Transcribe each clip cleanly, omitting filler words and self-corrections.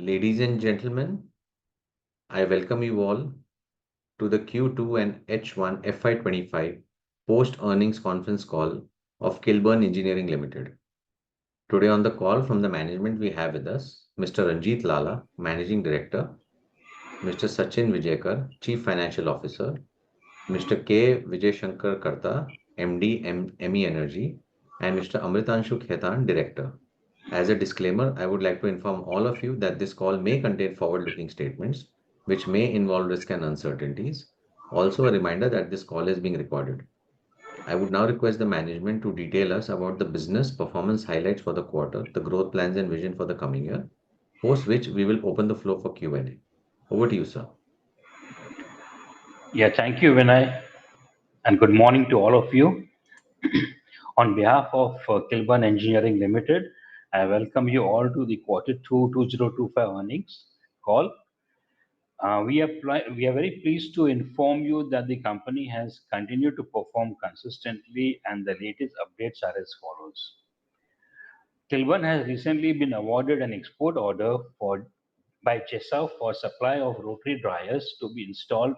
Ladies and gentlemen, I welcome you all to the Q2 and H1 FY25 post-earnings conference call of Kilburn Engineering Limited. Today on the call from the management we have with us Mr. Ranjit Lala, Managing Director, Mr. Sachin Vijayakar, Chief Financial Officer, Mr. K. Vijay Shankar Karta, MD, ME Energy, and Mr. Amritanshu Khaitan, Director. As a disclaimer, I would like to inform all of you that this call may contain forward-looking statements which may involve risk and uncertainties. Also, a reminder that this call is being recorded. I would now request the management to detail us about the business performance highlights for the quarter, the growth plans and vision for the coming year, post which we will open the floor for Q&A. Over to you, sir. Yeah, thank you, Vinay, and good morning to all of you. On behalf of Kilburn Engineering Limited, I welcome you all to the Q2 2025 earnings call. We are very pleased to inform you that the company has continued to perform consistently, and the latest updates are as follows. Kilburn has recently been awarded an export order by JESA for supply of rotary dryers to be installed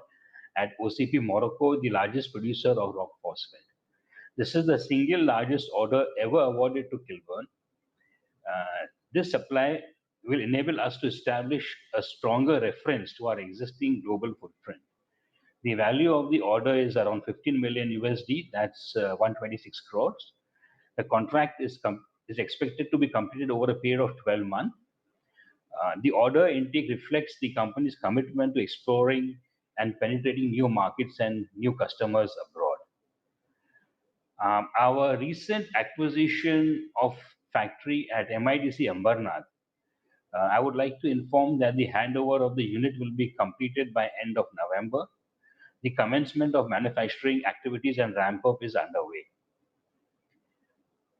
at OCP Morocco, the largest producer of rock phosphate. This is the single largest order ever awarded to Kilburn. This supply will enable us to establish a stronger reference to our existing global footprint. The value of the order is around 15 million USD, that's 126 crores. The contract is expected to be completed over a period of 12 months. The order intake reflects the company's commitment to exploring and penetrating new markets and new customers abroad. Our recent acquisition of factory at MIDC Ambernath, I would like to inform that the handover of the unit will be completed by end of November. The commencement of manufacturing activities and ramp up is underway.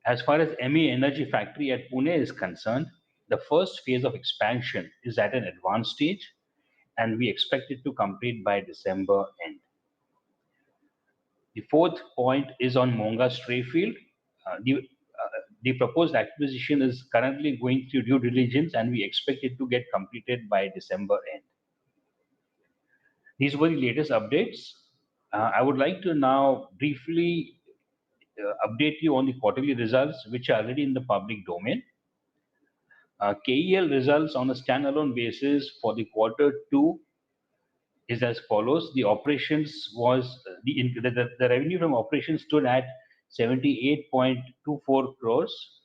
As far as ME Energy factory at Pune is concerned, the first phase of expansion is at an advanced stage, and we expect it to complete by December end. The fourth point is on Monga Strayfield. The proposed acquisition is currently going through due diligence, and we expect it to get completed by December end. These were the latest updates. I would like to now briefly update you on the quarterly results, which are already in the public domain. KEL results on a standalone basis for the Q2 is as follows. The operations was the revenue from operations stood at 78.24 crores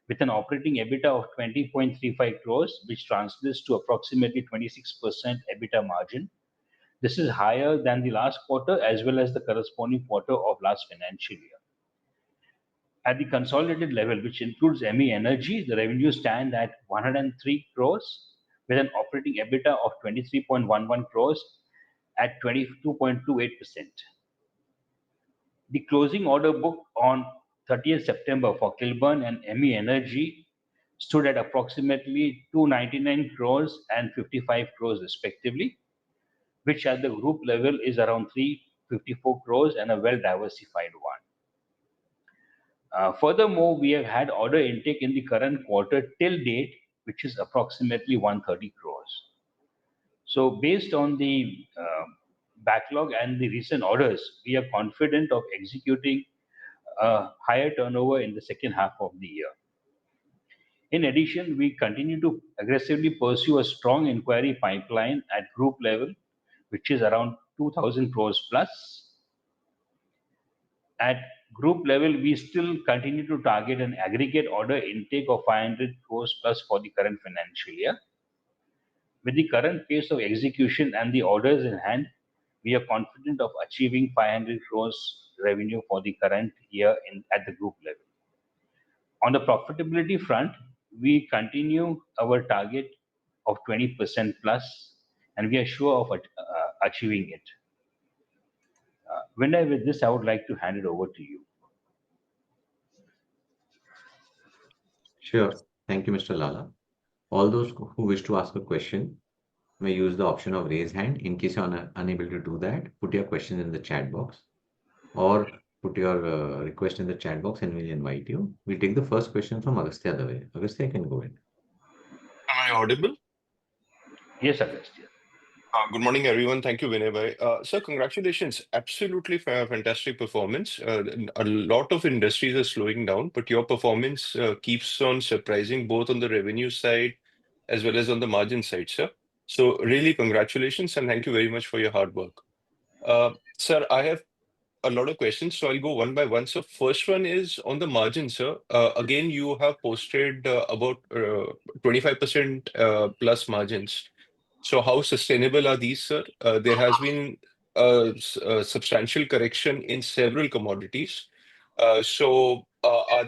with an operating EBITDA of 20.35 crores, which translates to approximately 26% EBITDA margin. This is higher than the last quarter as well as the corresponding quarter of last financial year. At the consolidated level, which includes ME Energy, the revenue stand at 103 crores with an operating EBITDA of 23.11 crores at 22.28%. The closing order book on 30th September for Kilburn and ME Energy stood at approximately 299 crores and 55 crores respectively, which at the group level is around 354 crores and a well-diversified one. Furthermore, we have had order intake in the current quarter till date, which is approximately 130 crores. So based on the backlog and the recent orders, we are confident of executing a higher turnover in the second half of the year. In addition, we continue to aggressively pursue a strong inquiry pipeline at group level, which is around 2,000 crores plus. At group level, we still continue to target an aggregate order intake of 500 crores plus for the current financial year. With the current pace of execution and the orders in hand, we are confident of achieving 500 crores revenue for the current year at the group level. On the profitability front, we continue our target of 20% plus, and we are sure of achieving it. Vinay, with this, I would like to hand it over to you. Sure. Thank you, Mr. Lala. All those who wish to ask a question may use the option of raise hand. In case you are unable to do that, put your question in the chat box or put your request in the chat box and we'll invite you. We'll take the first question from Agastya Dave. Agastya, can go ahead. Am I audible? Yes, Agastya. Good morning, everyone. Thank you, Vinay bhai. Sir, congratulations. Absolutely fantastic performance. A lot of industries are slowing down, but your performance keeps on surprising both on the revenue side as well as on the margin side, sir. So, really, congratulations and thank you very much for your hard work. Sir, I have a lot of questions, so I'll go one by one. So, first one is on the margin, sir. Again, you have posted about 25% plus margins. So how sustainable are these, sir? There has been a substantial correction in several commodities. Are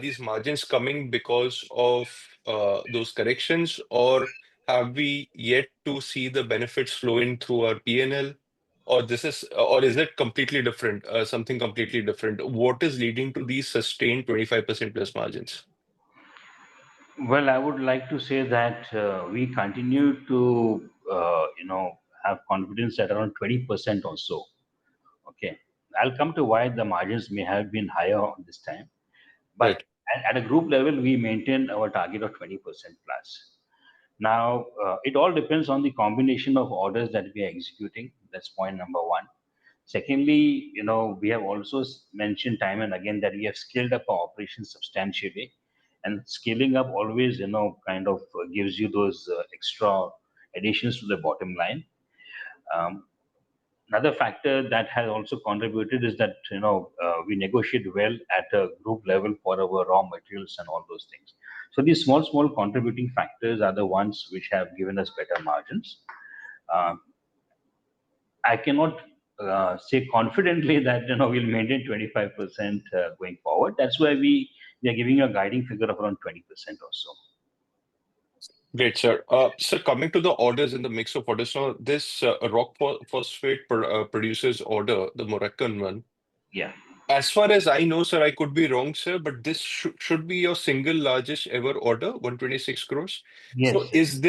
these margins coming because of those corrections, or have we yet to see the benefits flow in through our P&L? Or is it completely different, something completely different? What is leading to these sustained 25% plus margins? Well, I would like to say that we continue to, have confidence at around 20% or so. Okay. I'll come to why the margins may have been higher this time. But Right, at a group level, we maintain our target of 20% plus. Now, it all depends on the combination of orders that we are executing. That's point number one. Secondly, we have also mentioned time and again that we have scaled up our operations substantially. And scaling up always, kind of gives you those extra additions to the bottom line. Um, Another factor that has also contributed is that we negotiate well at a group level for our raw materials and all those things. So these small contributing factors are the ones which have given us better margins. Uh, I cannot say confidently that we'll maintain 25% going forward. That's why we are giving a guiding figure of around 20% or so. great, sir. Sir, coming to the orders in the mix of orders, so this phosphate producers order, the Moroccan one. Yeah. As far as I know, sir, I could be wrong, sir, but this should be your single largest ever order, 126 crores. So Yes.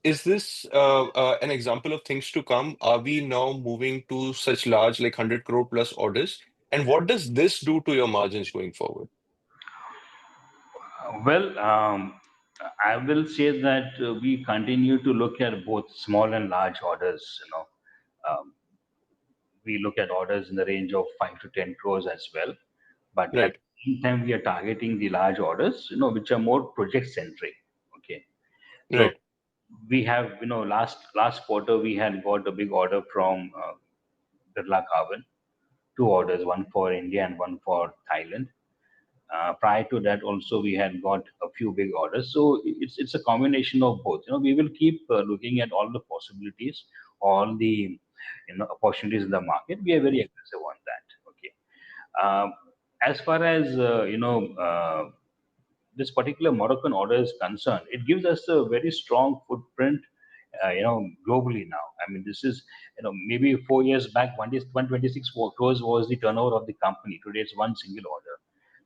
is this an example of things to come? Are we now moving to such large, like 100 crore plus orders? And what does this do to your margins going forward? Well, I will say that we continue to look at both small and large orders. Um, we look at orders in the range of 5 to 10 crores as well. But at Right, the same time, we are targeting the large orders, which are more project centric. Okay. So right, we have, last quarter we had got a big order from Birla Carbon, two orders, one for India and one for Thailand. Prior to that, also we had got a few big orders. So it's a combination of both. We will keep looking at all the possibilities, all the opportunities in the market. We are very aggressive on that. Okay. Um, as far as this particular Moroccan order is concerned, it gives us a very strong footprint, globally now. I mean, this is, maybe 4 years back, 126 crores was the turnover of the company. Today, it's one single order.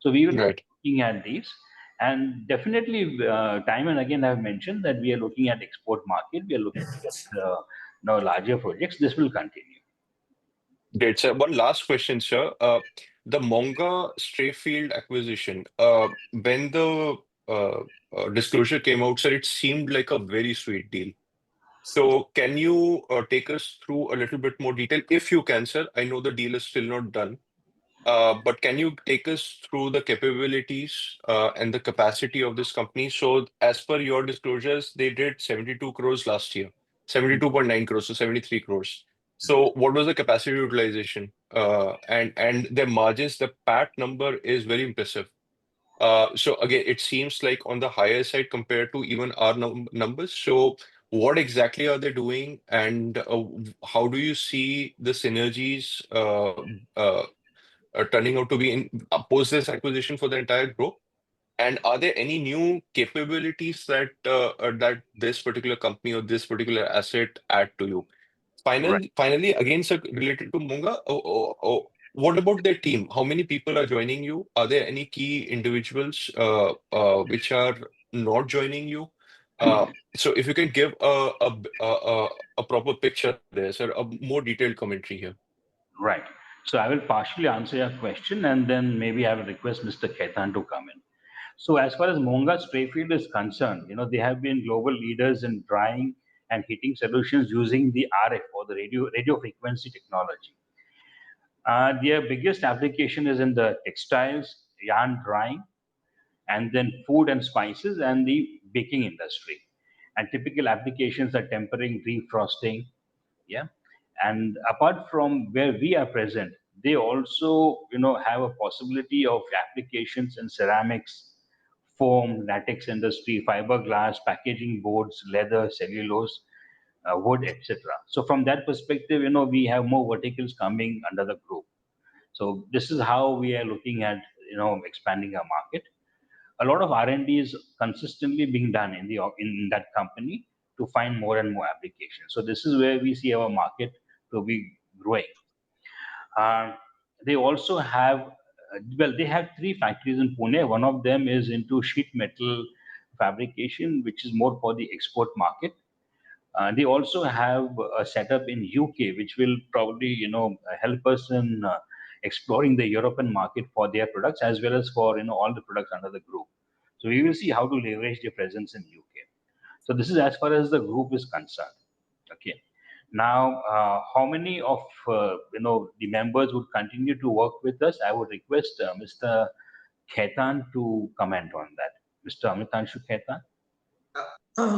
So we will keep right. looking at these, and definitely, time and again, I've mentioned that we are looking at export market. We are looking at larger projects. This will continue. Great, sir. One last question, sir. The Monga Strayfield acquisition, when the disclosure came out, sir, it seemed like a very sweet deal. So, can you take us through a little bit more detail, if you can, sir? I know the deal is still not done, but can you take us through the capabilities and the capacity of this company? So, as per your disclosures, they did 72 crores last year, 72.9 crores, so 73 crores. So, what was the capacity utilization? And their margins, the PAT number is very impressive. So again, it seems like on the higher side compared to even our numbers. So what exactly are they doing, and how do you see the synergies turning out to be in post this acquisition for the entire group? And are there any new capabilities that this particular company or this particular asset add to you? Right. Finally, again, sir, related to Munga, what about their team? How many people are joining you? Are there any key individuals which are not joining you? So if you can give a proper picture there, sir, a more detailed commentary here. Right. So I will partially answer your question, and then maybe I will request Mr. Ketan to come in. So as far as Monga Sprayfield is concerned, they have been global leaders in drying, and heating solutions using the RF or the radio frequency technology. Their biggest application is in the textiles, yarn drying, and then food and spices and the baking industry. And typical applications are tempering, refrosting, yeah. And apart from where we are present, they also, have a possibility of applications in ceramics, foam, latex industry, fiberglass, packaging boards, leather, cellulose, wood, etc. So from that perspective, we have more verticals coming under the group. So this is how we are looking at, expanding our market. A lot of R&D is consistently being done in that company to find more and more applications. So this is where we see our market to be growing. They also have, they have 3 factories in Pune. One of them is into sheet metal fabrication, which is more for the export market. They also have a setup in UK, which will probably, help us in exploring the European market for their products as well as for, all the products under the group. So we will see how to leverage their presence in UK. So this is as far as the group is concerned. Okay. Now, how many of the members would continue to work with us? I would request Mr. Khaitan to comment on that. Mr. Amitanshu Khaitan.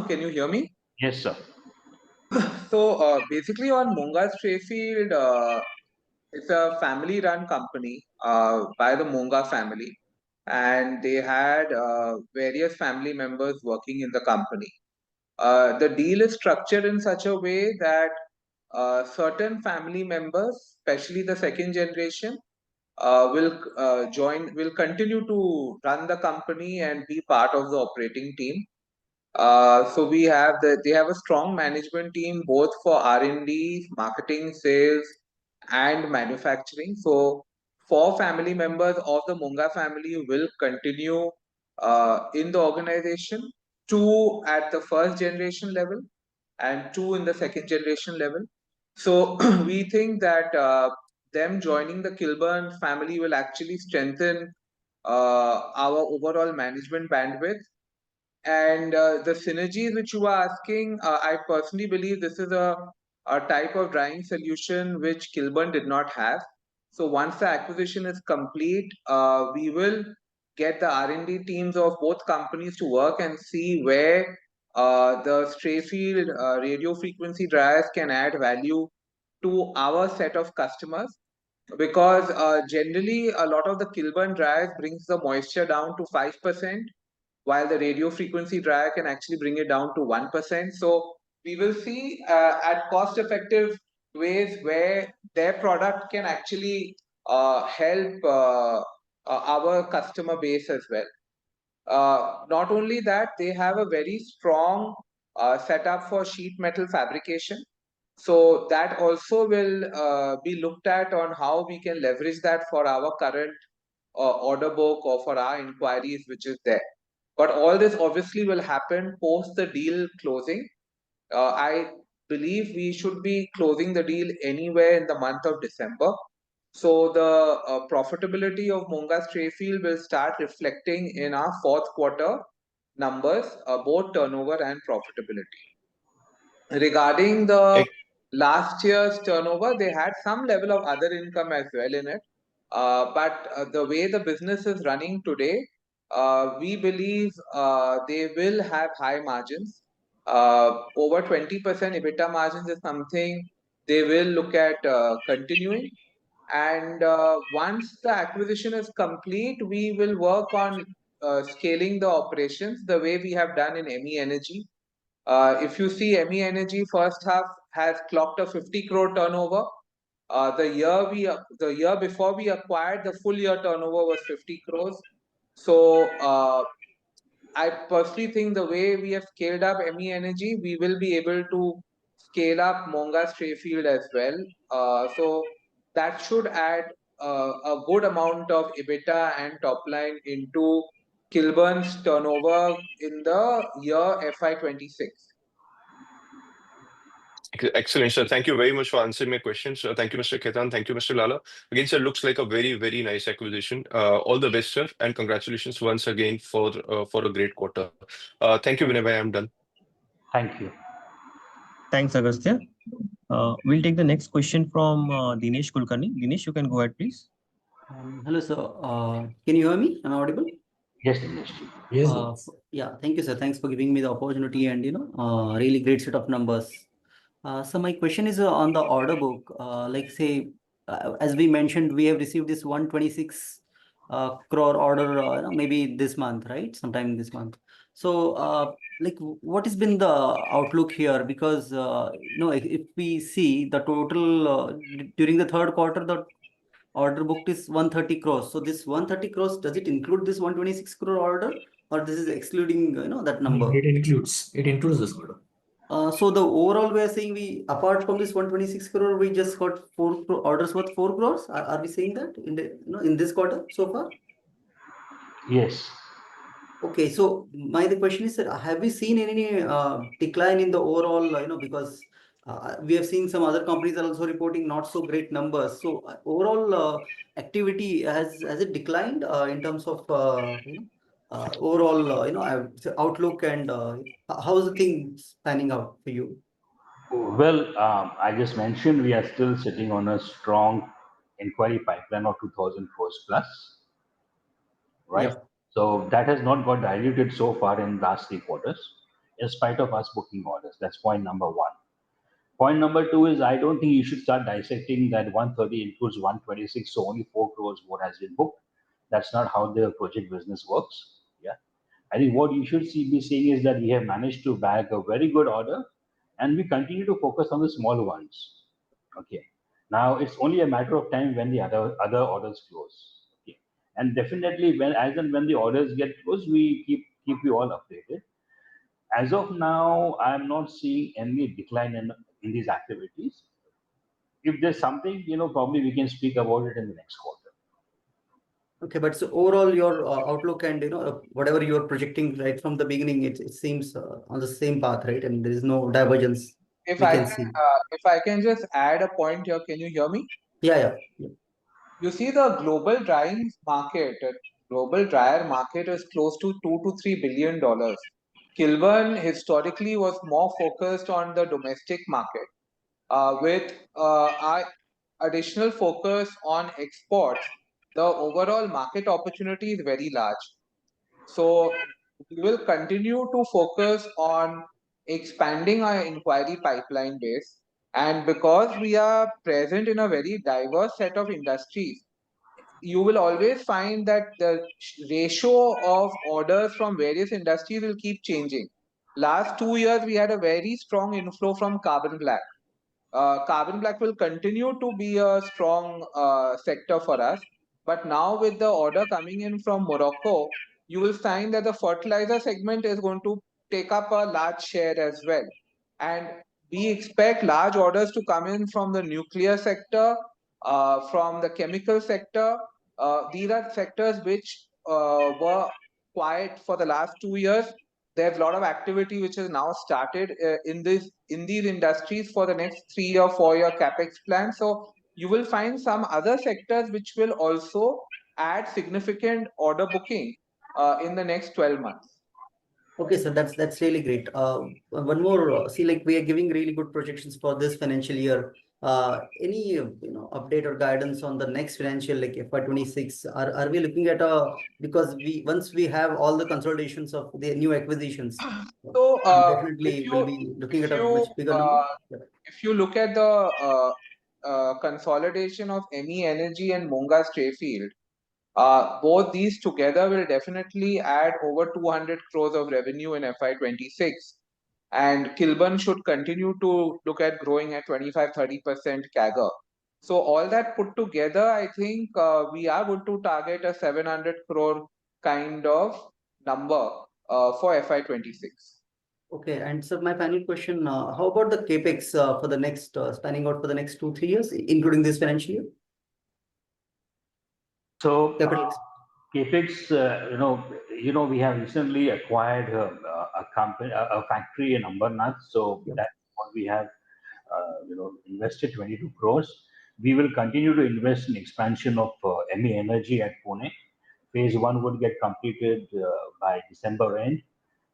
Can you hear me? Yes, sir. So basically on Monga Strayfield, it's a family-run company by the Monga family, and they had various family members working in the company. The deal is structured in such a way that certain family members, especially the second generation, will continue to run the company and be part of the operating team. So they have a strong management team both for R&D, marketing, sales, and manufacturing. So 4 family members of the Monga family will continue in the organization, 2 at the first generation level and 2 in the second generation level. So we think that them joining the Kilburn family will actually strengthen our overall management bandwidth. And the synergies which you are asking, I personally believe this is a type of drying solution which Kilburn did not have. So once the acquisition is complete, we will get the R&D teams of both companies to work and see where the Strayfield radio frequency dryers can add value to our set of customers. Because generally a lot of the Kilburn dryers brings the moisture down to 5%, while the radio frequency dryer can actually bring it down to 1%. So we will see at cost effective ways where their product can actually help our customer base as well. Not only that, they have a very strong setup for sheet metal fabrication. So that also will be looked at on how we can leverage that for our current order book or for our inquiries which is there. But all this obviously will happen post the deal closing. I believe we should be closing the deal anywhere in the month of December. So the profitability of Monga Strayfield will start reflecting in our fourth quarter numbers, both turnover and profitability. Regarding the last year's turnover, they had some level of other income as well in it. But the way the business is running today, we believe they will have high margins. Over 20% EBITDA margins is something they will look at continuing. And once the acquisition is complete, we will work on scaling the operations the way we have done in ME Energy. If you see, ME Energy first half has clocked a 50 crore turnover. The year before we acquired, the full year turnover was 50 crores. So I personally think the way we have scaled up ME Energy, we will be able to scale up Monga Strayfield as well. So that should add a good amount of EBITDA and top line into Kilburn's turnover in the year FY26. Excellent, sir. Thank you very much for answering my questions. Thank you, Mr. Ketan. Thank you, Mr. Lala. Again, sir, looks like a very, very nice acquisition. All the best, sir, and congratulations once again for a great quarter. Thank you, Vinay. I'm done. Thank you. Thanks, Agastya. We'll take the next question from Dinesh Kulkarni. Dinesh, you can go ahead, please. Hello, sir. Can you hear me? Am I audible? Yes, Dinesh. Yeah, thank you, sir. Thanks for giving me the opportunity and really great set of numbers. So my question is on the order book. Like say, as we mentioned, we have received this 126 crore order, maybe this month, right? Sometime this month. So, like, what has been the outlook here? Because if we see the total during the third quarter, the order booked is 130 crores. So this 130 crores, does it include this 126 crore order, or this is excluding that number? It includes this order. So the overall we are saying, we apart from this 126 crore, we just got orders worth 4 crores. Are we saying that in the in this quarter so far? Yes. Okay, so the question is, have we seen any decline in the overall, because we have seen some other companies are also reporting not so great numbers. So overall activity has it declined in terms of overall outlook, and how is the things panning out for you? Well, I just mentioned we are still sitting on a strong inquiry pipeline of 2,000 crores plus, right? Yeah. So that has not got diluted so far in last 3 quarters, in spite of us booking orders. That's point number one. Point number two is, I don't think you should start dissecting that 130 includes 126, so only 4 crores more has been booked. That's not how the project business works. Yeah. I think what you should be seeing is that we have managed to bag a very good order, and we continue to focus on the small ones. Okay. Now it's only a matter of time when the other orders close. Okay. And definitely when as and when the orders get closed, we keep you all updated. As of now, I'm not seeing any decline in these activities. If there's something, probably we can speak about it in the next quarter. Okay, but so overall, your outlook and whatever you are projecting right from the beginning, it seems on the same path, right? And there is no divergence If we I can can, see. if I can just add a point here, can you hear me? Yeah. You see, the global dryer market is close to $2 to $3 billion. Kilburn historically was more focused on the domestic market, with our additional focus on exports. The overall market opportunity is very large. So we will continue to focus on expanding our inquiry pipeline base. And because we are present in a very diverse set of industries, you will always find that the ratio of orders from various industries will keep changing. Last 2 years, we had a very strong inflow from carbon black. Carbon black will continue to be a strong sector for us. But now with the order coming in from Morocco, you will find that the fertilizer segment is going to take up a large share as well. And we expect large orders to come in from the nuclear sector, from the chemical sector. These are sectors which were quiet for the last 2 years. There's a lot of activity which has now started in these industries for the next 3 or 4 year capex plan. So you will find some other sectors which will also add significant order booking in the next 12 months. Okay, so that's really great. One more, see, like we are giving really good projections for this financial year. Any update or guidance on the next financial, like FY26? Are we looking at because once we have all the consolidations of the new acquisitions, so definitely will be looking at a much bigger number. If you look at the consolidation of ME Energy and Monga Strayfield, both these together will definitely add over 200 crores of revenue in FY26. And Kilburn should continue to look at growing at 25-30% CAGR. So all that put together, I think we are going to target a 700 crore kind of number for FY26. Okay, and so my final question, how about the capex for the next, spanning out for the next 2-3 years, including this financial year? So capex, we have recently acquired a company, a factory in Ambernath. So that's what we have, invested 22 crores. We will continue to invest in expansion of ME Energy at Pune. Phase 1 would get completed by December end,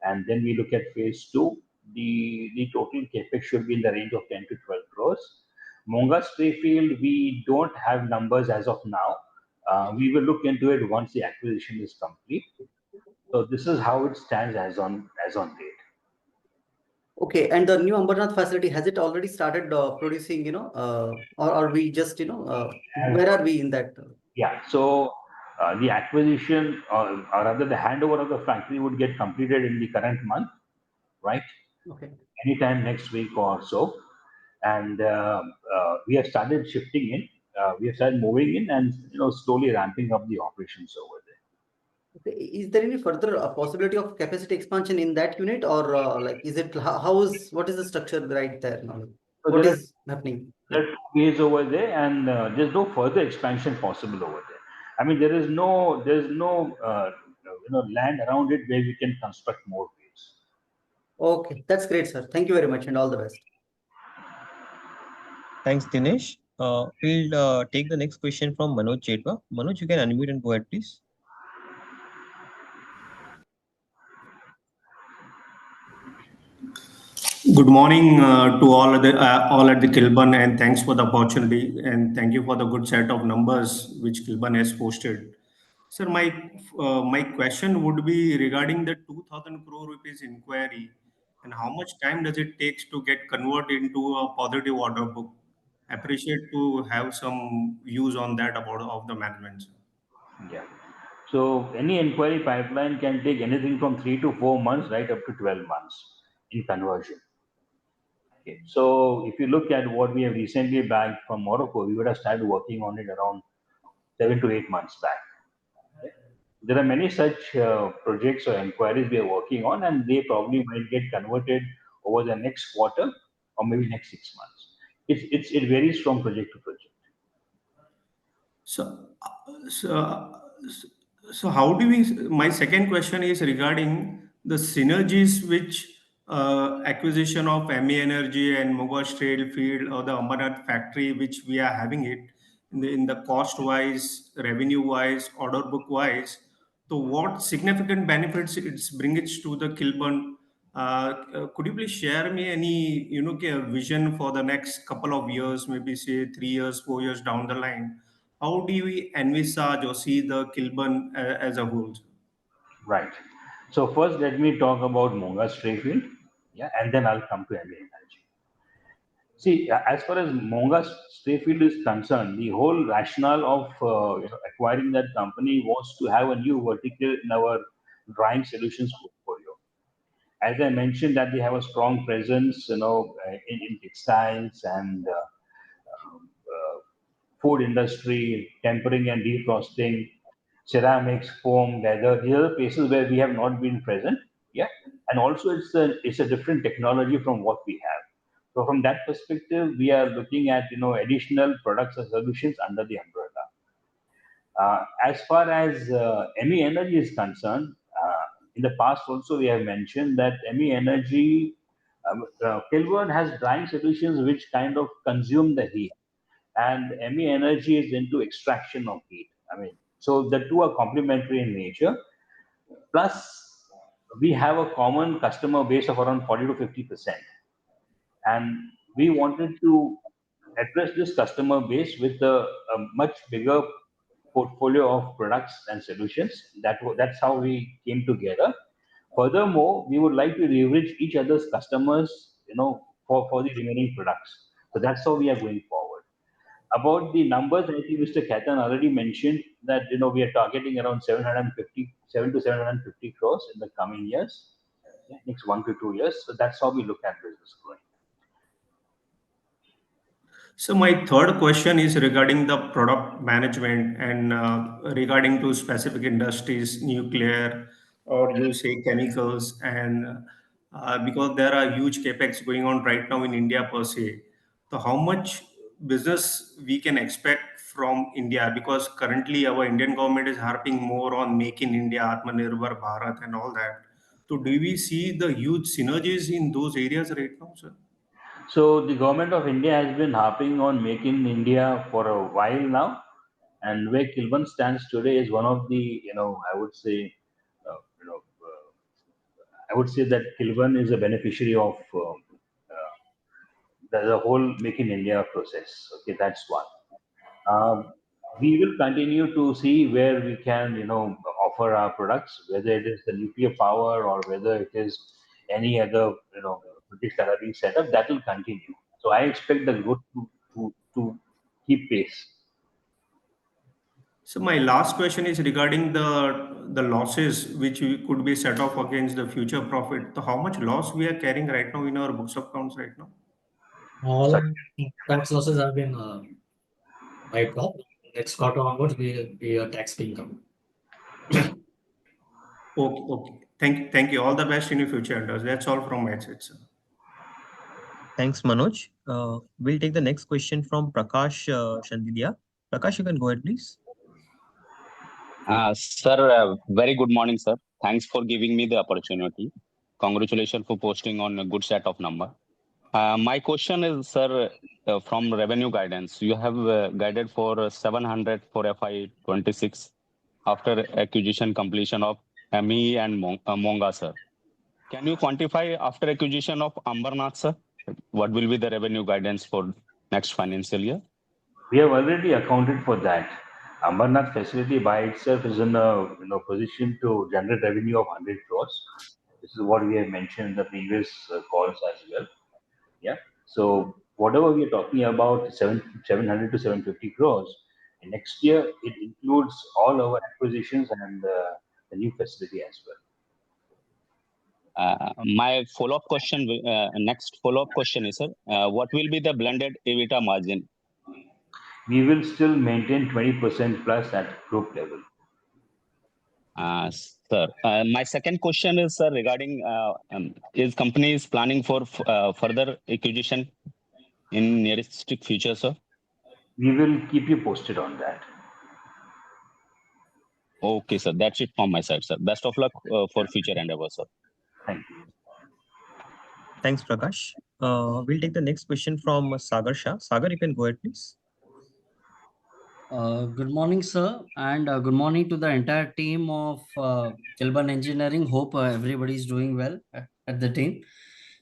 and then we look at phase 2. the total capex should be in the range of 10 to 12 crores. Monga Sprayfield, we don't have numbers as of now. We will look into it once the acquisition is complete. So this is how it stands as on date. Okay, and the new Ambernath facility, has it already started producing, or are we just, where are we in that? Yeah, so the acquisition or rather the handover of the factory would get completed in the current month, right? Okay. Anytime next week or so. And we have started shifting in, we have started moving in and slowly ramping up the operations over there. Okay. Is there any further possibility of capacity expansion in that unit, or like is it what is the structure right there now? So What is happening? There are two ways over there, and there's no further expansion possible over there. I mean, there's no land around it where we can construct more ways. Okay, that's great, sir. Thank you very much, and all the best. Thanks, Dinesh. We'll take the next question from Manoj Chetwa. Manoj, you can unmute and go ahead, please. Good morning to all at the Kilburn, and thanks for the opportunity, and thank you for the good set of numbers which Kilburn has posted. Sir, my question would be regarding the 2,000 crore rupees inquiry, and how much time does it take to get converted into a positive order book? Appreciate to have some views on that about of the management, sir. Yeah. So any inquiry pipeline can take anything from 3 to 4 months, right up to 12 months in conversion. Okay. So if you look at what we have recently bagged from Morocco, we would have started working on it around 7 to 8 months back. There are many such projects or inquiries we are working on, and they probably might get converted over the next quarter or maybe next 6 months. It varies from project to project. So, so, so how do we? My second question is regarding the synergies which acquisition of ME Energy and Mugash Trail Field or the Ambernath factory, which we are having it in the cost wise, revenue wise, order book wise. So, what significant benefits it's brings to the Kilburn? Could you please share me any vision for the next couple of years, maybe say 3 years, 4 years down the line? How do we envisage or see the Kilburn as a whole? Right. So first, let me talk about Monga Strayfield, yeah, and then I'll come to ME Energy. See, as far as Monga Strayfield is concerned, the whole rationale of acquiring that company was to have a new vertical in our drying solutions portfolio. As I mentioned, that they have a strong presence, in textiles and food industry, tempering and defrosting, ceramics, foam, leather. These are the places where we have not been present. Yeah, and also it's a different technology from what we have. So from that perspective, we are looking at additional products and solutions under the umbrella. As far as ME Energy is concerned, in the past also we have mentioned that ME Energy, Kilburn has drying solutions which kind of consume the heat, and ME Energy is into extraction of heat. I mean, so the two are complementary in nature. Plus, we have a common customer base of around 40 to 50%, and we wanted to address this customer base with a much bigger portfolio of products and solutions. That's how we came together. Furthermore, we would like to leverage each other's customers, for the remaining products. So that's how we are going forward. About the numbers, I think Mr. Khaitan already mentioned that we are targeting around 7 to 750 crores in the coming years, yeah, next 1 to 2 years. So that's how we look at business growing. So my third question is regarding the product management and regarding to specific industries, nuclear or you say chemicals, and because there are huge capex going on right now in India per se. So how much business we can expect from India? Because currently our Indian government is harping more on Make in India, Atmanirbhar Bharat, and all that. So do we see the huge synergies in those areas right now, sir? So the government of India has been harping on making India for a while now, and where Kilburn stands today is one of the, I would say, would say that Kilburn is a beneficiary of the whole Make in India process. Okay, that's one. We will continue to see where we can, offer our products, whether it is the nuclear power or whether it is any other, British Caribbean setup, that will continue. So I expect the growth to keep pace. So my last question is regarding the losses which could be set off against the future profit. So how much loss we are carrying right now in our books of accounts right now? All tax losses have been wiped off. Next quarter onwards, we are tax income. Okay. Thank you. All the best in your future endeavors. That's all from my side, sir. Thanks, Manoj. We'll take the next question from Prakash Shandilia. Prakash, you can go ahead, please. Sir, very good morning, sir. Thanks for giving me the opportunity. Congratulations for posting on a good set of number. My question is, sir, from revenue guidance, you have guided for 700 for FY26 after acquisition completion of ME and Monga, sir. Can you quantify after acquisition of Ambernath, sir? What will be the revenue guidance for next financial year? We have already accounted for that. Ambernath facility by itself is in a position to generate revenue of 100 crores. This is what we have mentioned in the previous calls as well. Yeah. So whatever we are talking about, 700 to 750 crores, and next year it includes all our acquisitions and the new facility as well. My follow-up question, next follow-up question is, sir, what will be the blended EBITDA margin? We will still maintain 20% plus at group level. Sir, my second question is, sir, regarding is company is planning for further acquisition in nearest future, sir? We will keep you posted on that. Okay, sir. That's it from my side, sir. Best of luck for future endeavors, sir. Thank you. Thanks, Prakash. We'll take the next question from Sagar Shah. Sagar, you can go ahead, please. Good morning, sir, and good morning to the entire team of Kilburn Engineering. Hope everybody is doing well at the team.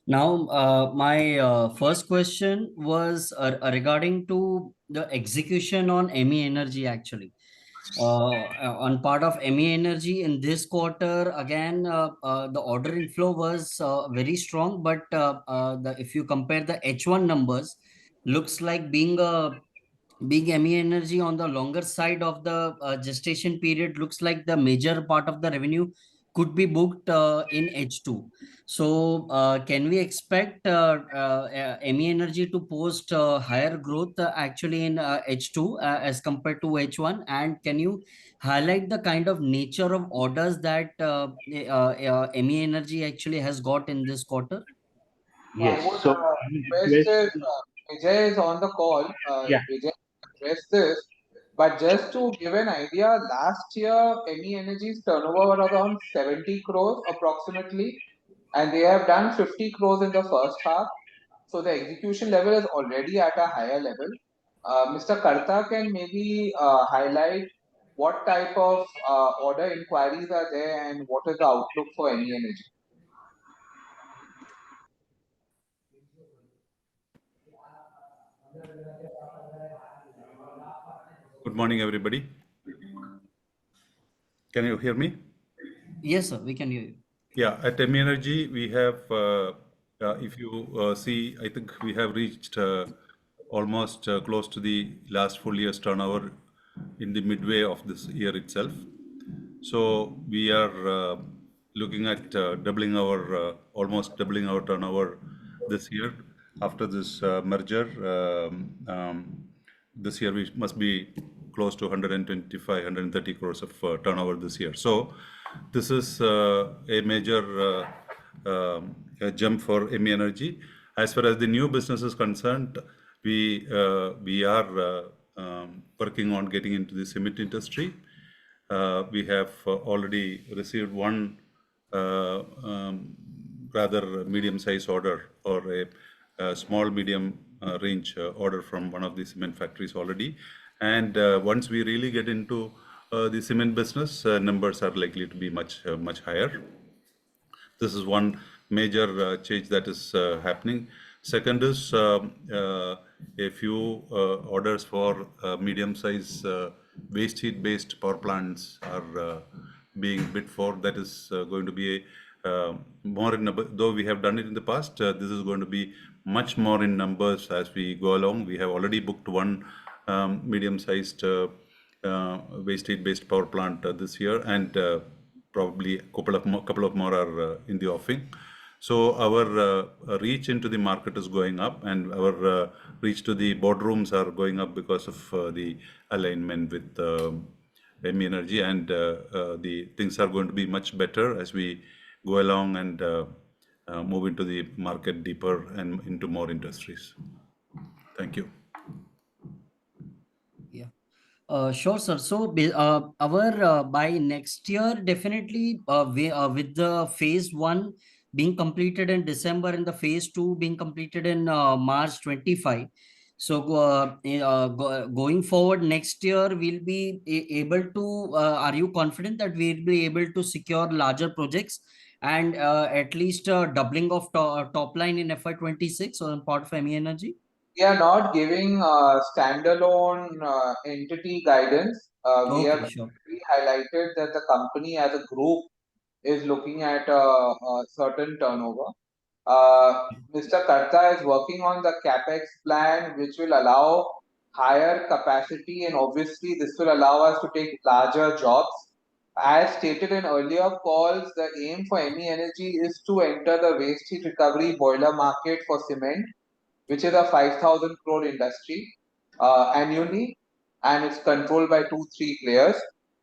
Now, my first question was regarding to the execution on ME Energy, actually. On part of ME Energy in this quarter, again, the order inflow was very strong, but if you compare the H1 numbers, looks like being a big ME Energy on the longer side of the gestation period, looks like the major part of the revenue could be booked in H2. So can we expect ME Energy to post higher growth actually in H2 as compared to H1? And can you highlight the kind of nature of orders that ME Energy actually has got in this quarter? Yes. I would So request Vijay is on the call. Yeah. Vijay address this. But just to give an idea, last year ME Energy's turnover was around 70 crores approximately, and they have done 50 crores in the first half. So the execution level is already at a higher level. Mr. Karta can maybe highlight what type of order inquiries are there and what is the outlook for ME Energy. Good morning, everybody. Can you hear me? Yes, sir, we can hear you. Yeah, at ME Energy, we have, if you see, I think we have reached almost close to the last full year's turnover in the midway of this year itself. So we are looking at almost doubling our turnover this year. After this merger, this year we must be close to 125, 130 crores of turnover this year. So this is a major jump for ME Energy. As far as the new business is concerned, we are working on getting into the cement industry. We have already received one rather medium-sized order or a small medium range order from one of the cement factories already. And once we really get into the cement business, numbers are likely to be much higher. this is one major change that is happening. Second is a few orders for medium-size waste heat-based power plants are being bid for. That is going to be more in number, though we have done it in the past. This is going to be much more in numbers as we go along. We have already booked one medium-sized waste heat-based power plant this year, and probably a couple of more are in the offing. So our reach into the market is going up, and our reach to the boardrooms are going up because of the alignment with ME Energy, and the things are going to be much better as we go along and move into the market deeper and into more industries. Thank you. Sure, sir. So, our by next year, definitely, with the phase 1 being completed in December and the phase 2 being completed in March 25. So, going forward next year, we'll be able to. Are you confident that we'll be able to secure larger projects and at least doubling of top line in FY26 on part of ME Energy? We are not giving standalone entity guidance. We have highlighted that the company as a group is looking at a certain turnover. Mr. Karta is working on the capex plan, which will allow higher capacity, and obviously this will allow us to take larger jobs. As stated in earlier calls, the aim for ME Energy is to enter the waste heat recovery boiler market for cement, which is a 5,000 crore industry annually, and it's controlled by 2-3 players.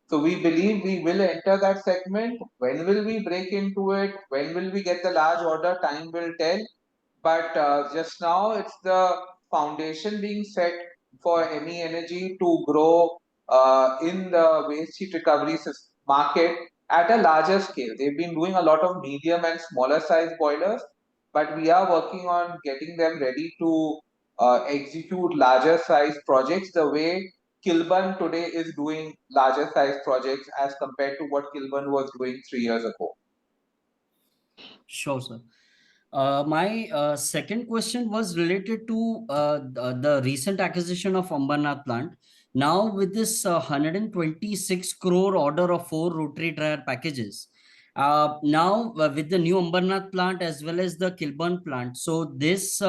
So we believe we will enter that segment. When will we break into it? When will we get the large order? Time will tell. But just now, it's the foundation being set for ME Energy to grow in the waste heat recovery market at a larger scale. They've been doing a lot of medium and smaller size boilers, but we are working on getting them ready to execute larger size projects the way Kilburn today is doing larger size projects as compared to what Kilburn was doing 3 years ago. Sure, sir. My second question was related to the recent acquisition of Ambernath plant. Now, with this 126 crore order of 4 rotary dryer packages, now with the new Ambernath plant as well as the Kilburn plant, so this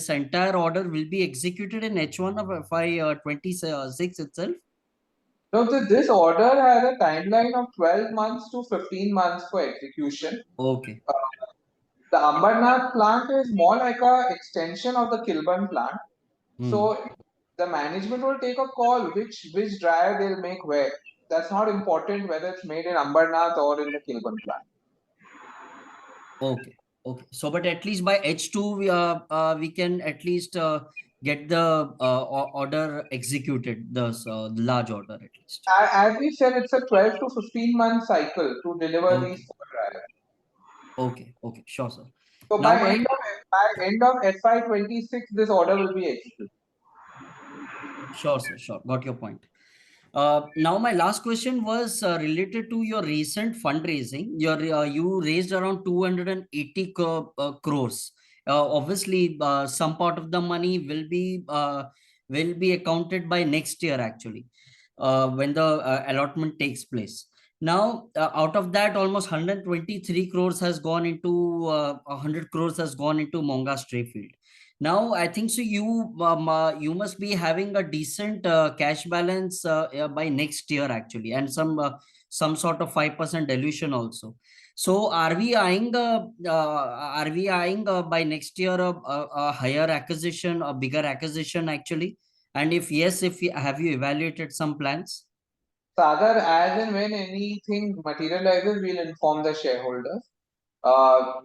entire order will be executed in H1 of FY26 itself. So this order has a timeline of 12 months to 15 months for execution. Okay. The Ambernath plant is more like a extension of the Kilburn plant. So the management will take a call which dryer they'll make where. That's not important whether it's made in Ambernath or in the Kilburn plant. Okay. Okay. So, but at least by H2, we can at least get the order executed, the large order at least. As we said, it's a 12 to 15 month cycle to deliver these 4 dryers. Okay. Okay. Sure, sir. So Now by end of FY26, this order will be executed. Sure, sir. Sure. Got your point. Now, my last question was related to your recent fundraising. You raised around 280 crores. Obviously, some part of the money will be accounted by next year actually, when the allotment takes place. Now, out of that, almost 123 crores has gone into 100 crores has gone into Monga Strayfield. Now, I think so. You must be having a decent cash balance by next year, actually, and some sort of 5% dilution also. So, are we eyeing by next year a higher acquisition, a bigger acquisition, actually? And if yes, have you evaluated some plans? Sagar, as and when anything materializes, we'll inform the shareholders.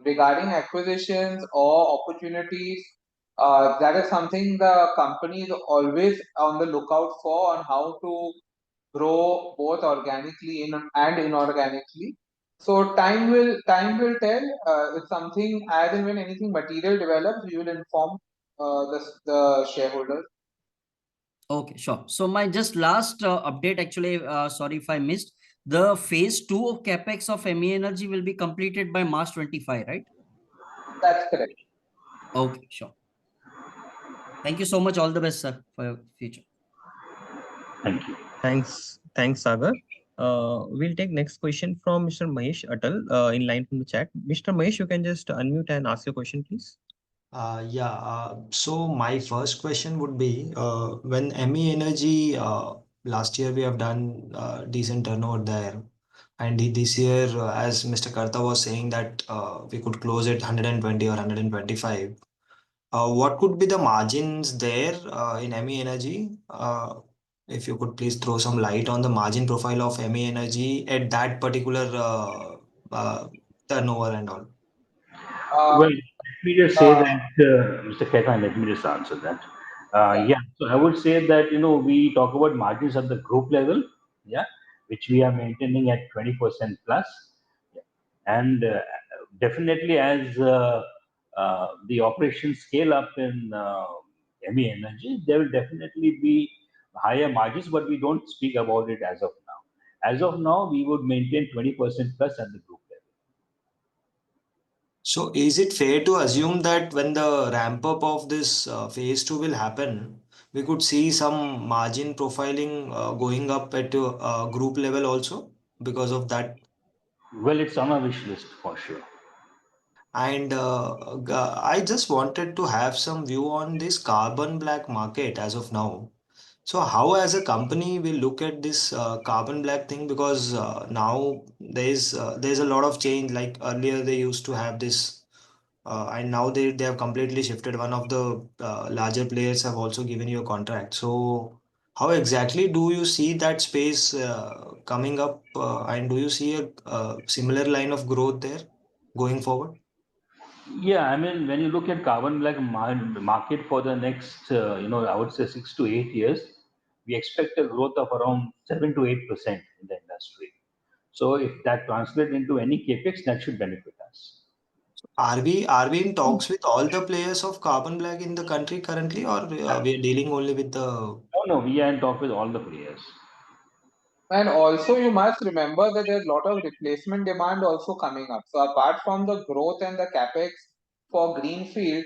Regarding acquisitions or opportunities, that is something the company is always on the lookout for, on how to grow both organically and inorganically. So time will tell. If something, as and when anything material develops, we will inform the shareholders. Okay, sure. So my just last update, actually, sorry if I missed. the phase 2 of capex of ME Energy will be completed by March 25, right? That's correct. Okay, sure. Thank you so much. All the best, sir, for your future. Thank you. Thanks, Sagar. We'll take next question from Mr. Mahesh Atal in line from the chat. Mr. Mahesh, you can just unmute and ask your question, please. So my first question would be when ME Energy last year we have done decent turnover there, and this year, as Mr. Karta was saying that we could close at 120 or 125. What could be the margins there in ME Energy? If you could please throw some light on the margin profile of ME Energy at that particular turnover and all. Well, let me just say that, Mr. Khaitan, let me just answer that. Yeah, so I would say that, we talk about margins at the group level, yeah, which we are maintaining at 20% plus. Yeah. And definitely as the operations scale up in ME Energy, there will definitely be higher margins, but we don't speak about it as of now. As of now, we would maintain 20% plus at the group level. So is it fair to assume that when the ramp up of this phase 2 will happen, we could see some margin profiling going up at group level also because of that? Well, it's on our wish list for sure. And I just wanted to have some view on this carbon black market as of now. So how as a company we look at this carbon black thing, because now there's a lot of change. Like earlier they used to have this and now they have completely shifted. One of the larger players have also given you a contract. So how exactly do you see that space coming up, and do you see a similar line of growth there going forward? Yeah, I mean, when you look at carbon black market for the next, I would say 6 to 8 years, we expect a growth of around 7 to 8% in the industry. So if that translates into any capex, that should benefit us. Are we in talks with all the players of carbon black in the country currently, or we are dealing only with the? No, we are in talk with all the players. And also, you must remember that there's a lot of replacement demand also coming up. So, apart from the growth and the capex for greenfield,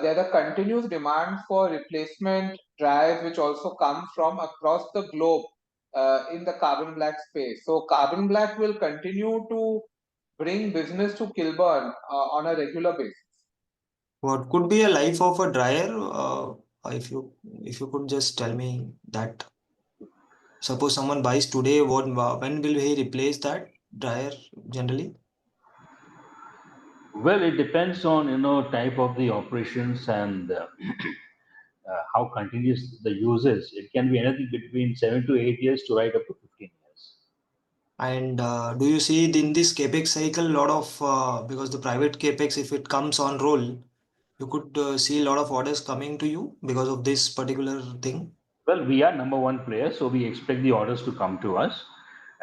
there's a continuous demand for replacement drives, which also come from across the globe in the carbon black space. So, carbon black will continue to bring business to Kilburn on a regular basis. What could be a life of a dryer? If you could just tell me that. Suppose someone buys today, when will he replace that dryer generally? Well, it depends on, type of the operations and how continuous the use is. It can be anything between 7 to 8 years to right up to 15 years. And do you see in this capex cycle a lot of because the private capex, if it comes on roll, you could see a lot of orders coming to you because of this particular thing? Well, we are number one player, so we expect the orders to come to us.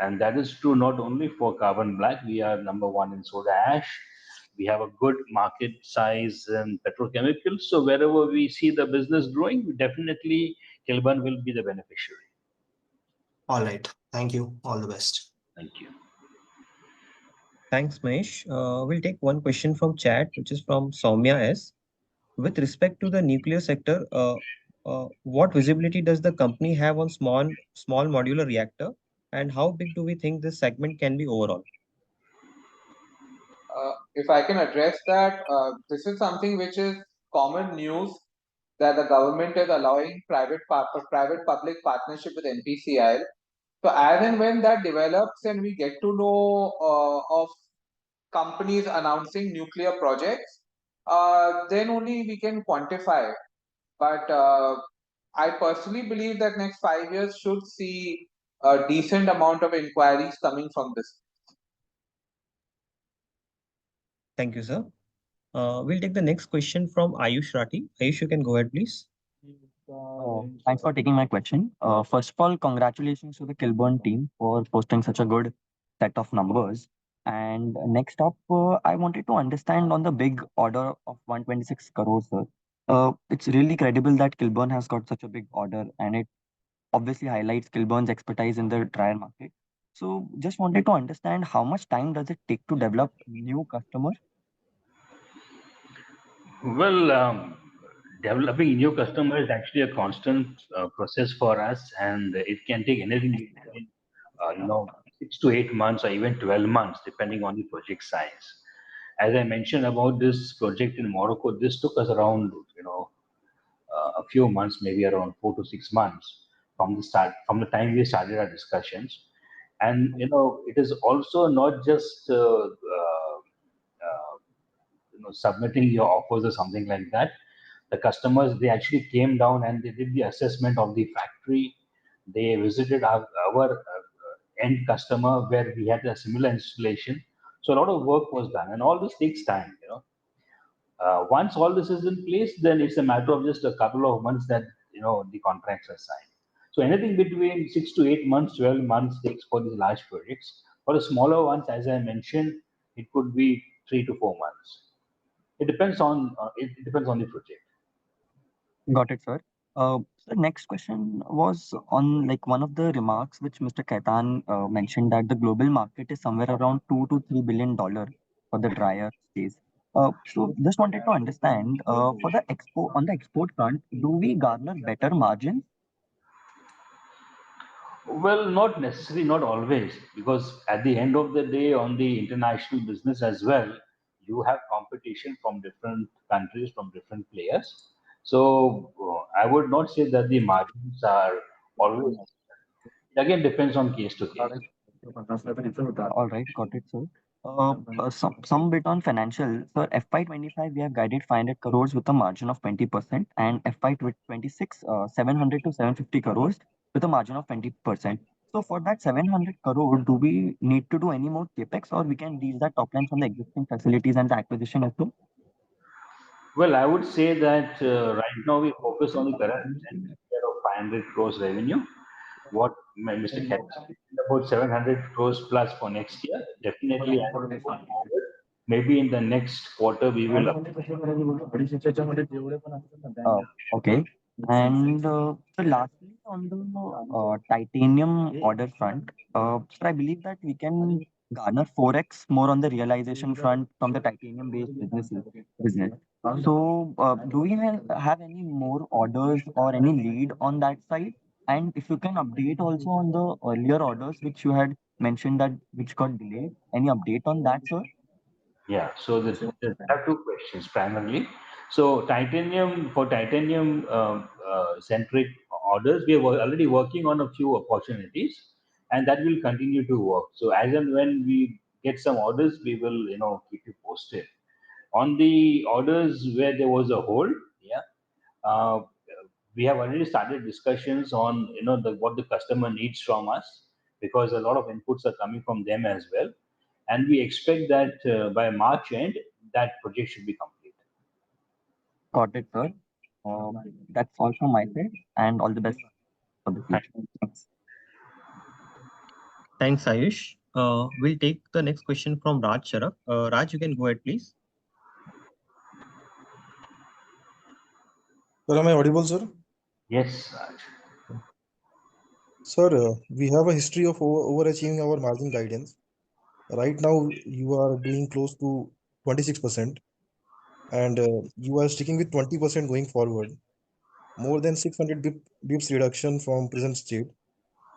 And that is true not only for carbon black, we are number one in soda ash. We have a good market size in petrochemicals. So wherever we see the business growing, definitely Kilburn will be the beneficiary. All right. Thank you. All the best. Thank you. Thanks, Mahesh. We'll take one question from chat, which is from Soumya S. With respect to the nuclear sector, what visibility does the company have on small modular reactor, and how big do we think this segment can be overall? If I can address that, this is something which is common news that the government is allowing private-public partnership with NPCIL. So as and when that develops and we get to know of companies announcing nuclear projects, then only we can quantify. But I personally believe that next 5 years should see a decent amount of inquiries coming from this. Thank you, sir. We'll take the next question from Ayush Rathi. Ayush, you can go ahead, please. Thanks for taking my question. First of all, congratulations to the Kilburn team for posting such a good set of numbers. And next up, I wanted to understand on the big order of 126 crores, sir. It's really credible that Kilburn has got such a big order, and it obviously highlights Kilburn's expertise in the dryer market. So just wanted to understand how much time does it take to develop new customers? Well, developing new customer is actually a constant process for us, and it can take anything between, 6 to 8 months or even 12 months, depending on the project size. As I mentioned about this project in Morocco, this took us around, a few months, maybe around 4 to 6 months from the time we started our discussions. And it is also not just submitting your offers or something like that. The customers, they actually came down and they did the assessment of the factory. They visited our end customer where we had a similar installation. So a lot of work was done, and all this takes time. Once all this is in place, then it's a matter of just a couple of months that the contracts are signed. So anything between 6 to 8 months, 12 months takes for these large projects. For the smaller ones, as I mentioned, it could be 3 to 4 months. It depends on the project. Got it, sir. The next question was on like one of the remarks which Mr. Khaitan mentioned that the global market is somewhere around $2 to $3 billion for the dryer space. So just wanted to understand for the on the export front, do we garner better margins? Well, not necessarily, not always, because at the end of the day, on the international business as well, you have competition from different countries, from different players. So I would not say that the margins are always. It again depends on case to case. All right, got it, sir. Some bit on financial. So FY25, we have guided 500 crores with a margin of 20%, and FY26, 700 to 750 crores with a margin of 20%. So for that 700 crore, do we need to do any more capex, or we can deal that top line from the existing facilities and the acquisition as well? Well, I would say that right now we focus on the current instead of 500 crores revenue. What Mr. Kevin mentioned about 700 crores plus for next year, definitely as we go forward, maybe in the next quarter we will. Okay. And so lastly, on the titanium order front, so I believe that we can garner 4x more on the realization front from the titanium-based business. So, do we have any more orders or any lead on that side? And if you can update also on the earlier orders which you had mentioned that which got delayed, any update on that, sir? Yeah, so there are two questions primarily. So titanium centric orders, we are already working on a few opportunities, and that will continue to work. So as and when we get some orders, we will keep you posted. On the orders where there was a hold, yeah, uh, we have already started discussions on what the customer needs from us, because a lot of inputs are coming from them as well, and we expect that by March end that project should be complete. Got it, sir. That's all from my side, and all the best for the future. Thanks. Thanks, Ayush. We'll take the next question from Raj Sharaf. Raj, you can go ahead, please. Sir, am I audible, sir? Yes, Raj. Sir, we have a history of overachieving our margin guidance. Right now, you are doing close to 26%, and you are sticking with 20% going forward. More than 600 bips reduction from present state.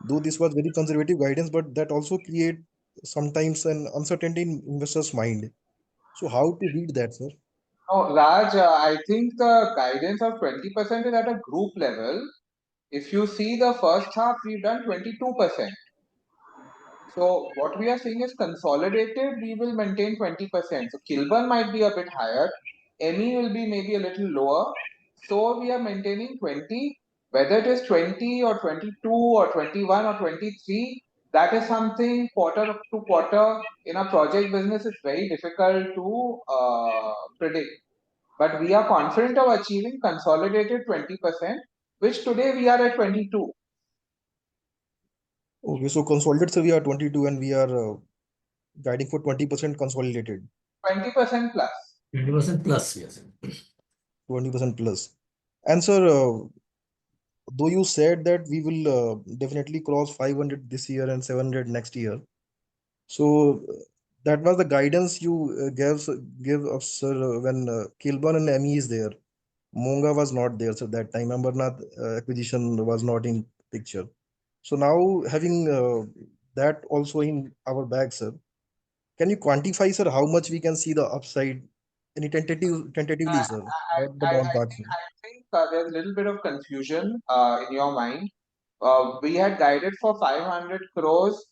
Though this was very conservative guidance, but that also create sometimes an uncertainty in investors' mind. So how to read that, sir? No, Raj, I think the guidance of 20% is at a group level. If you see the first half, we've done 22%. So what we are seeing is consolidated, we will maintain 20%. So Kilburn might be a bit higher. ME will be maybe a little lower. So we are maintaining 20. Whether it is 20 or 22 or 21 or 23, that is something quarter to quarter in a project business is very difficult to predict. But we are confident of achieving consolidated 20%, which today we are at 22. Okay, so consolidated, so we are 22 and we are guiding for 20% consolidated. 20% plus. 20% plus, yes. 20% plus. And sir, though you said that we will definitely cross 500 this year and 700 next year. So that was the guidance you give us, sir, when Kilburn and ME is there. Monga was not there, so that time Ambernath acquisition was not in picture. So now having that also in our bag, sir, can you quantify, sir, how much we can see the upside? Any tentatively, sir? Not the ballpark, sir. I think there's a little bit of confusion in your mind. We had guided for 500 crores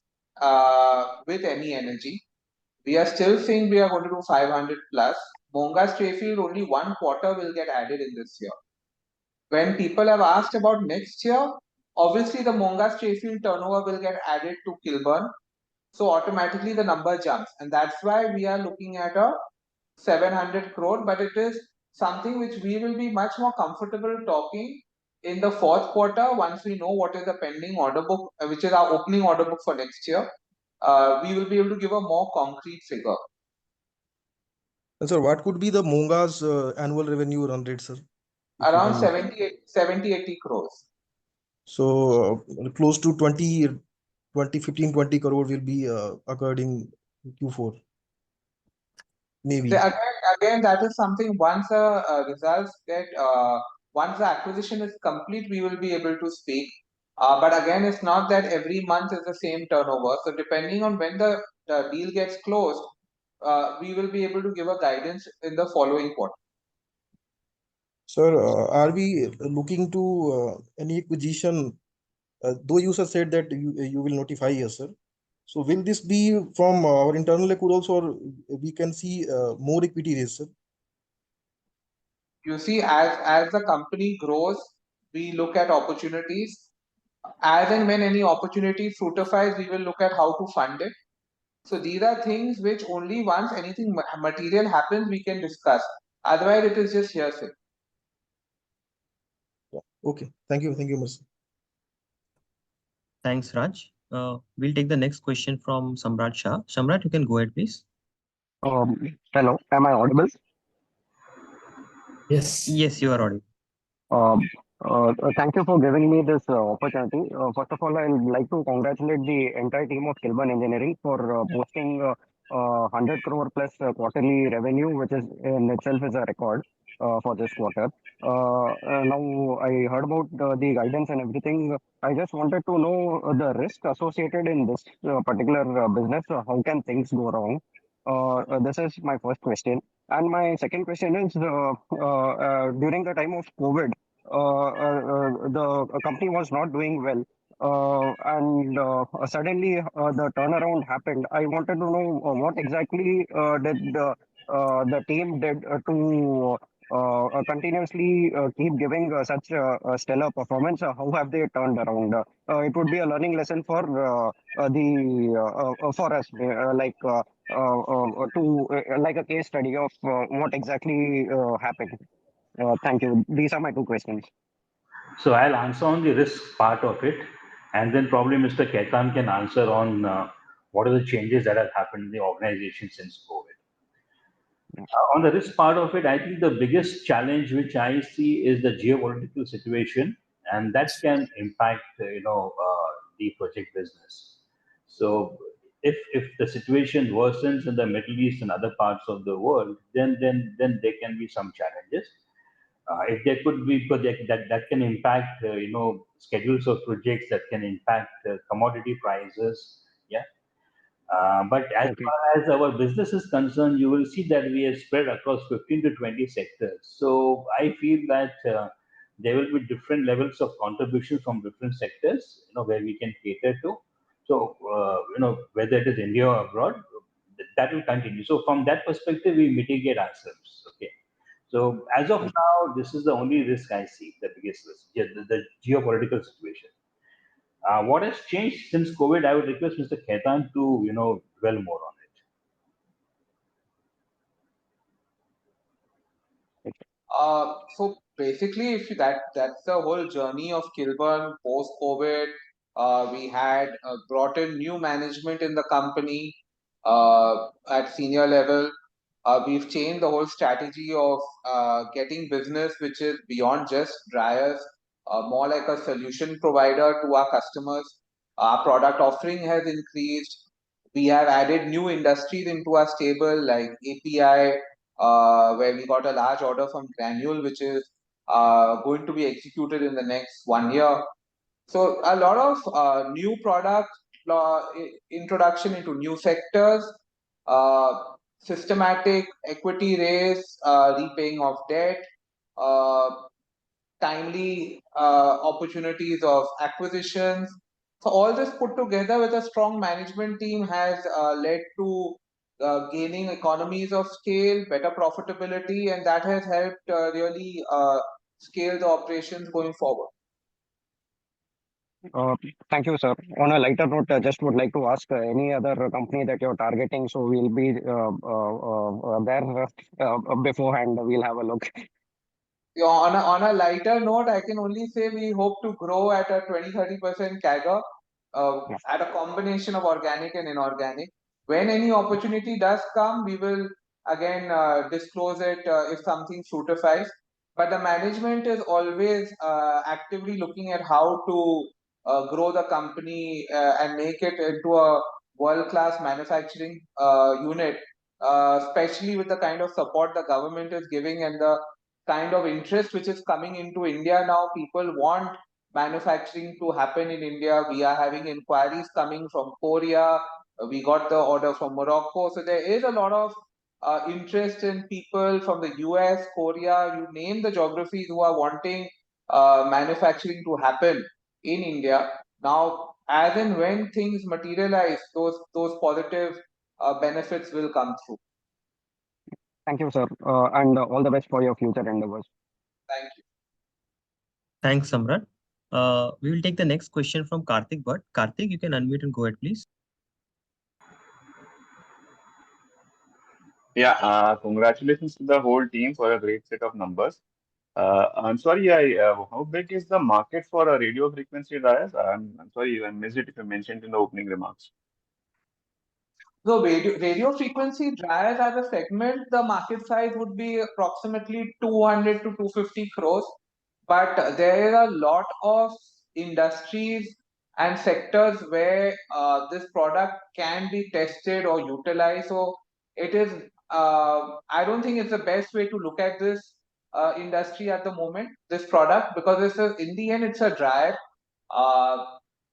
with any energy. We are still saying we are going to do 500 plus. Monga Strayfield, only 1 quarter will get added in this year. When people have asked about next year, obviously the Monga Strayfield turnover will get added to Kilburn. So automatically the number jumps. And that's why we are looking at a 700 crore, but it is something which we will be much more comfortable talking in the fourth quarter once we know what is the pending order book, which is our opening order book for next year. We will be able to give a more concrete figure. And sir, what could be the Monga's annual revenue run rate, sir? If you Around can. 70-80 crores. So close to 15, 20 crore will be occurred in Q4. Maybe. So again, that is something once the results get, once the acquisition is complete, we will be able to speak. But again, it's not that every month is the same turnover. So depending on when the deal gets closed, we will be able to give a guidance in the following quarter. Sir, are we looking to any acquisition? Though you sir said that you will notify us, sir. So will this be from our internal accruals, or we can see more equity raise, sir? You see, as the company grows, we look at opportunities. As and when any opportunity fructifies, we will look at how to fund it. So these are things which only once anything material happens, we can discuss. Otherwise, it is just hearsay. Yeah. Okay. Thank you. Thank you, Mr. Thanks, Raj. We'll take the next question from Samrat Shah. Samrat, you can go ahead, please. Hello, am I audible? Yes. Yes, you are audible. Thank you for giving me this opportunity. First of all, I would like to congratulate the entire team of Kilburn Engineering for posting 100 crore plus quarterly revenue, which is in itself is a record for this quarter. Now, I heard about the guidance and everything. I just wanted to know the risk associated in this particular business. How can things go wrong? This is my first question. And my second question is during the time of COVID, the company was not doing well. And suddenly the turnaround happened. I wanted to know what exactly did the team did to continuously keep giving such stellar performance. How have they turned around? It would be a learning lesson for for us, to like a case study of what exactly happened. Thank you. These are my two questions. So I'll answer on the risk part of it, and then probably Mr. Ketan can answer on what are the changes that have happened in the organization since COVID. On the risk part of it, I think the biggest challenge which I see is the geopolitical situation, and that can impact the project business. So if the situation worsens in the Middle East and other parts of the world, then there can be some challenges. If there could be project that can impact schedules of projects, that can impact commodity prices. Yeah. But as far as our business is concerned, you will see that we are spread across 15 to 20 sectors. So I feel that there will be different levels of contribution from different sectors, where we can cater to. So, whether it is India or abroad, that will continue. So from that perspective, we mitigate ourselves. Okay. So as of now, this is the only risk I see, the biggest risk, the geopolitical situation. What has changed since COVID? I would request Mr. Khetan to dwell more on it. So basically, if that's the whole journey of Kilburn post COVID. We had brought in new management in the company at senior level. We've changed the whole strategy of getting business which is beyond just dryers. more like a solution provider to our customers. Our product offering has increased. We have added new industries into our stable like API, where we got a large order from Granule, which is going to be executed in the next 1 year. So a lot of new product introduction into new sectors, systematic equity raise, repaying of debt, uh, timely opportunities of acquisitions. So all this put together with a strong management team has led to gaining economies of scale, better profitability, and that has helped really scale the operations going forward. Thank you, sir. On a lighter note, I just would like to ask any other company that you're targeting, so we'll be there beforehand. We'll have a look. Yeah, on a lighter note, I can only say we hope to grow at a 20-30% CAGR, at a combination of organic and inorganic. When any opportunity does come, we will again disclose it if something fructifies. But the management is always actively looking at how to grow the company and make it into a world-class manufacturing unit, especially with the kind of support the government is giving and the kind of interest which is coming into India now. People want manufacturing to happen in India. We are having inquiries coming from Korea. We got the order from Morocco. So there is a lot of interest in people from the US, Korea, you name the geographies who are wanting manufacturing to happen in India. Now, as and when things materialize, those positive benefits will come through. Thank you, sir, and all the best for your future endeavors. Thank you. Thanks, Samrat. We will take the next question from Karthik Bhatt. Karthik, you can unmute and go ahead, please. Yeah, congratulations to the whole team for a great set of numbers. I'm sorry, how big is the market for a radio frequency dryers? I'm sorry, I missed it if you mentioned in the opening remarks. So radio frequency dryers as a segment, the market size would be approximately 200 to 250 crores. But there are a lot of industries and sectors where this product can be tested or utilized. So it is, I don't think it's the best way to look at this industry at the moment, this product, because in the end, it's a dryer. Uh,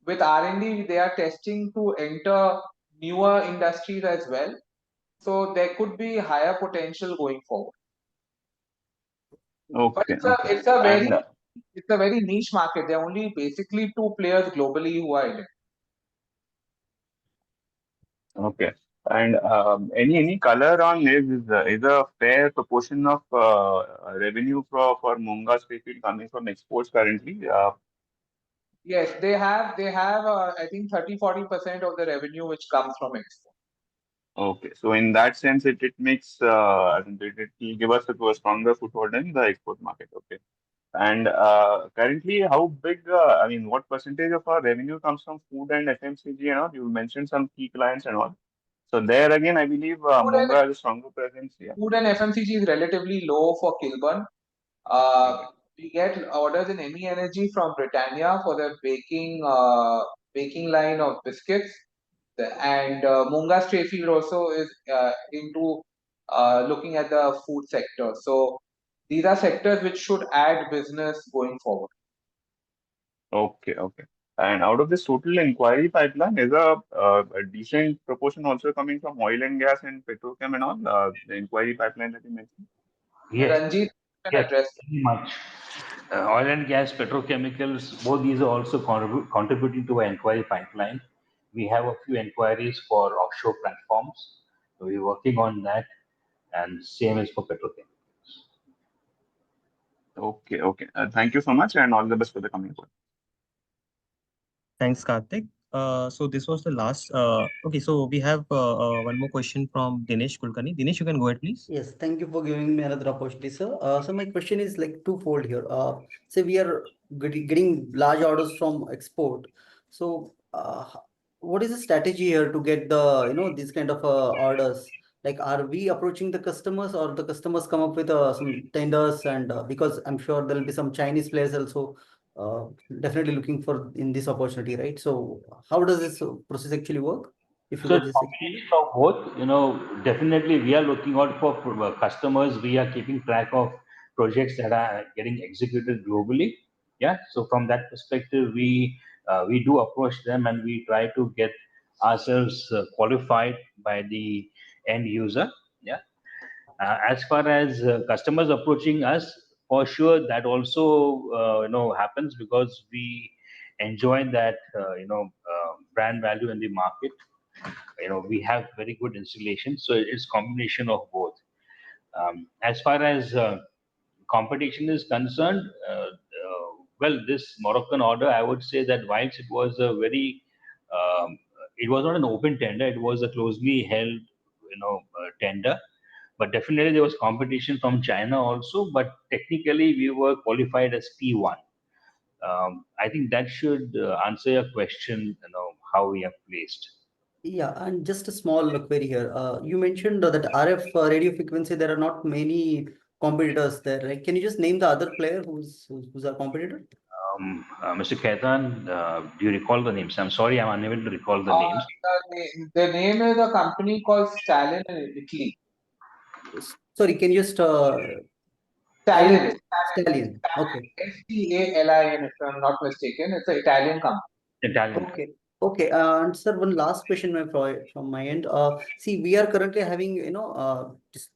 with R&D, they are testing to enter newer industries as well. So there could be higher potential going forward. But Okay, it's a very niche market. There are only basically two players globally who are in it. okay. And any color on is a fair proportion of revenue for Munga's field coming from exports currently? Yes, they have I think 30-40% of the revenue which comes from export. Okay, so in that sense, it makes it will give us a stronger foothold in the export market. Okay. And currently, how big, I mean, what percentage of our revenue comes from food and FMCG and all? You mentioned some key clients and all. So there again, I believe Munga has a stronger presence here. Food and FMCG is relatively low for Kilburn. We get orders in ME Energy from Britannia for their baking line of biscuits. And Munga Strayfield also is into looking at the food sector. So these are sectors which should add business going forward. Okay, okay. And out of this total inquiry pipeline, is a decent proportion also coming from oil and gas and petrochem and all, the inquiry pipeline that you mentioned? Yes, Ranjit can yes, address. very much. Oil and gas, petrochemicals, both these are also contributing to our inquiry pipeline. We have a few inquiries for offshore platforms. So we're working on that, and same is for petrochemicals. Okay, okay. Thank you so much, and all the best for the coming quarter. Thanks, Karthik. So this was the last. Okay, so we have one more question from Dinesh Kulkarni. Dinesh, you can go ahead, please. Yes, thank you for giving me another opportunity, sir. So my question is like twofold here. Say we are getting large orders from export. So what is the strategy here to get the these kind of orders? Like, are we approaching the customers, or the customers come up with some tenders? And because I'm sure there will be some Chinese players also definitely looking for in this opportunity, right? So how does this process actually work? If you So could it's just explain it. combination of both. Definitely we are looking out for customers. We are keeping track of projects that are getting executed globally. Yeah. So from that perspective, we do approach them and we try to get ourselves qualified by the end user. Yeah. As far as customers approaching us, for sure that also happens because we enjoy that brand value in the market. We have very good installation, so it's combination of both. As far as competition is concerned, well, this Moroccan order, I would say that whilst it was a very it was not an open tender, it was a closely held tender, but definitely there was competition from China also, but technically we were qualified as P1. I think that should answer your question, how we are placed. Yeah, and just a small query here. You mentioned that RF radio frequency, there are not many competitors there, right? Can you just name the other player who's our competitor? Mr. Khaitan, do you recall the names? I'm sorry, I'm unable to recall the names. The name is a company called Stalin in Italy. Sorry, can you just Stalin. Stallion. Okay. Stalin, if I'm not mistaken. It's an Italian company. Italian. Okay. Okay. And sir, one last question from my end. See, we are currently having, just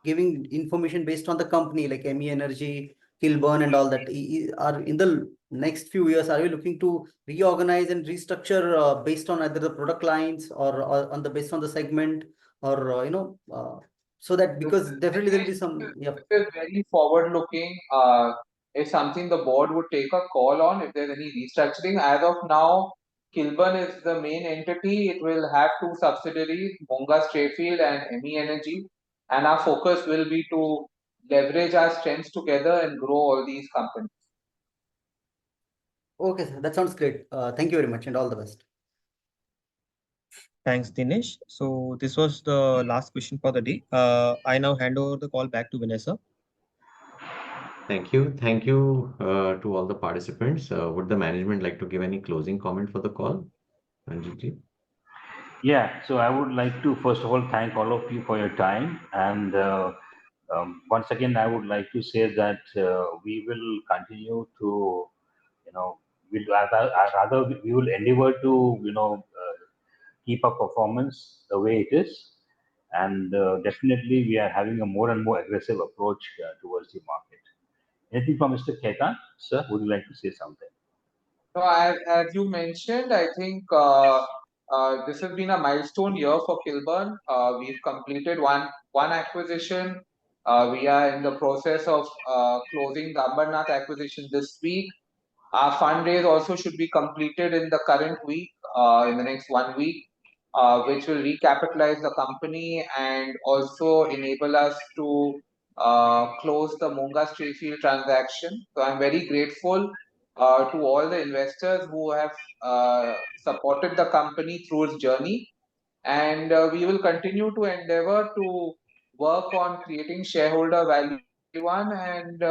giving information based on the company like ME Energy, Kilburn, and all that. Are in the next few years, are we looking to reorganize and restructure based on either the product lines or on the based on the segment, or so that, because definitely there will be some. Yeah. It is very forward looking. It's something the board would take a call on if there's any restructuring. As of now, Kilburn is the main entity. It will have two subsidiaries, Monga Strayfield and ME Energy. And our focus will be to leverage our strengths together and grow all these companies. Okay, sir. That sounds great. Thank you very much and all the best. Thanks, Dinesh. So this was the last question for the day. I now hand over the call back to Vanessa. Thank you. Thank you to all the participants. Would the management like to give any closing comment for the call? Ranjit? Yeah, so I would like to first of all thank all of you for your time, and once again I would like to say that we will continue to, we'll rather we will endeavor to keep our performance the way it is, and definitely we are having a more and more aggressive approach towards the market. Anything from Mr. Khaitan, sir? Would you like to say something? So as you mentioned, I think this has been a milestone year for Kilburn. We've completed one acquisition. We are in the process of closing the Ambernath acquisition this week. Our fundraise also should be completed in the current week, in the next 1 week, which will recapitalize the company and also enable us to close the Monga Strayfield transaction. So I'm very grateful to all the investors who have supported the company through its journey. And we will continue to endeavor to work on creating shareholder value and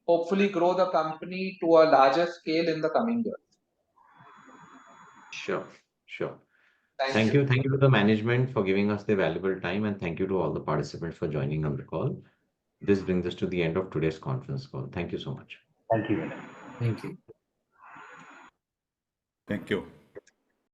hopefully grow the company to a larger scale in the coming years. Sure, sure. Thank you. Thank you to the management for giving us their valuable time, and thank you to all the participants for joining on the call. This brings us to the end of today's conference call. Thank you so much. Thank you. Thank you. Thank you.